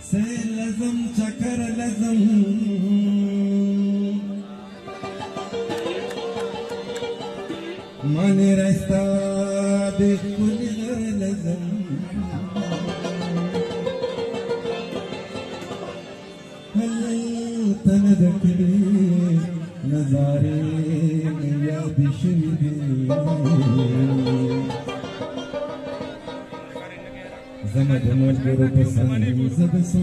से लज़म चकर लज़म माने रास्ता देख कुलर लज़म हल तन दकली नजारे में याद शुदे زمد مجبور پسند زب سو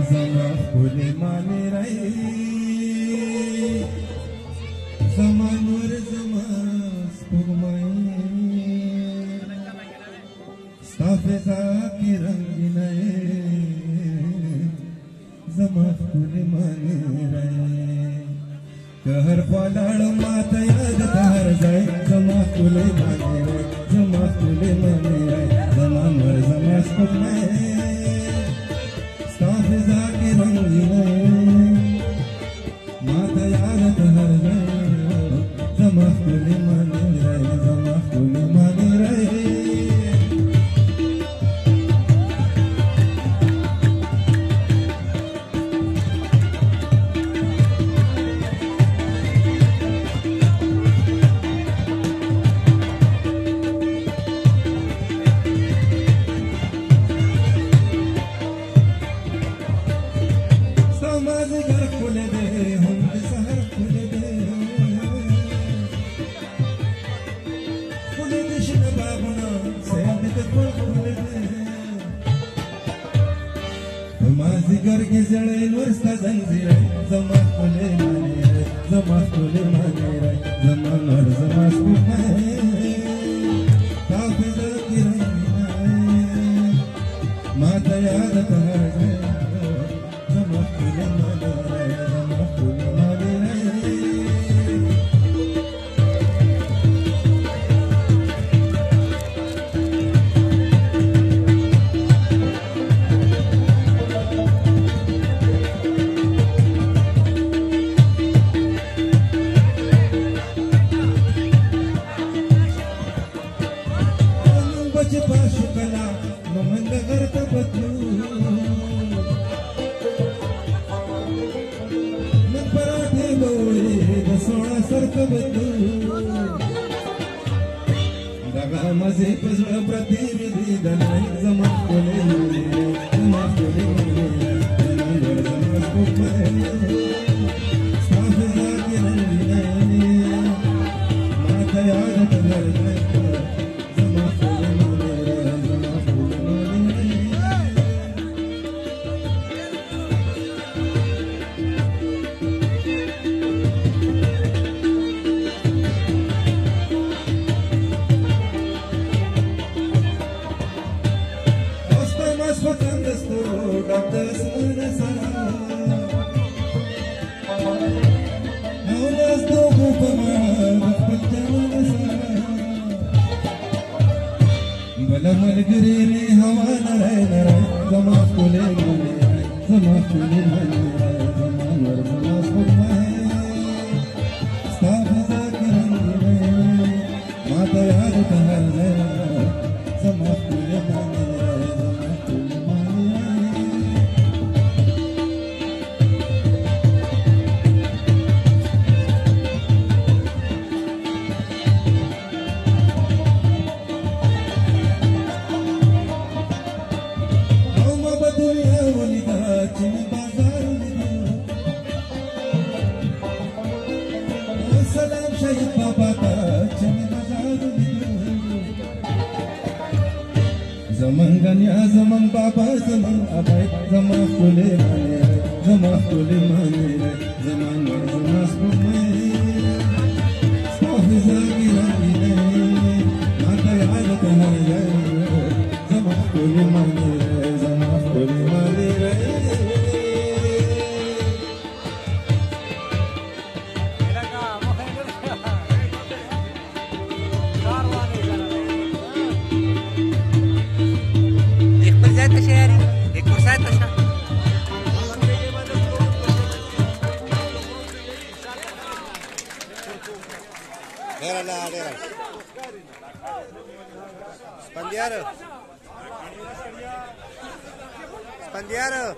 زما خپل معنی رہی زما نور زما سپوږمۍ ستا فضا کې رنگ نئے زما خپل معنی رہی که هر خوا لاړم ماته یاد د هر ځای زما ښکلی معنی رای زما ښکلی معنی رای زما نور زما سپوږمۍ ستا فضا کې رنګینه ماته یاد د هر ځای زما ښکلی معنی رای زما ښکلی معنی رای مازیګر کې زړې نور ستا زنځیر زما ښکلی معنی رای زما ښکلی معنی رای زما نور زما سپوږمۍ ستا فضا کې رنګینه ماته یاد ته هر ځای زما ښکلی معنی رای زما ښکلی معنی رای دغه مزه په زړه پرتې مې لیدلی زما ښکلی معنی رای زما ښکلی معنی رای زما نور زما سپوږمۍ ستا فضا کې رنګینه ماته یاد ته هر ځای زما ښکلی معنی رای زما ښکلی معنی رای بل ملګری مې هوا نری نری زما ښکلی معنی رای زما ښکلی معنی رای زما نور زما سپوږمۍ ستا فضا کې رنګینه ماته یاد ته هر ځای زما ښکلی معنی رای زما ښکلی معنی رای زمان غنیا زمان بابا زمان ابای زما ښکلی معنی رای زما ښکلی معنی رای زما نور زما سپوږمۍ ستا فضا کې رنګینه ماته یاد ته هر ځای زما ښکلی معنی رای زما ښکلی معنی رای Dera. Spandiaro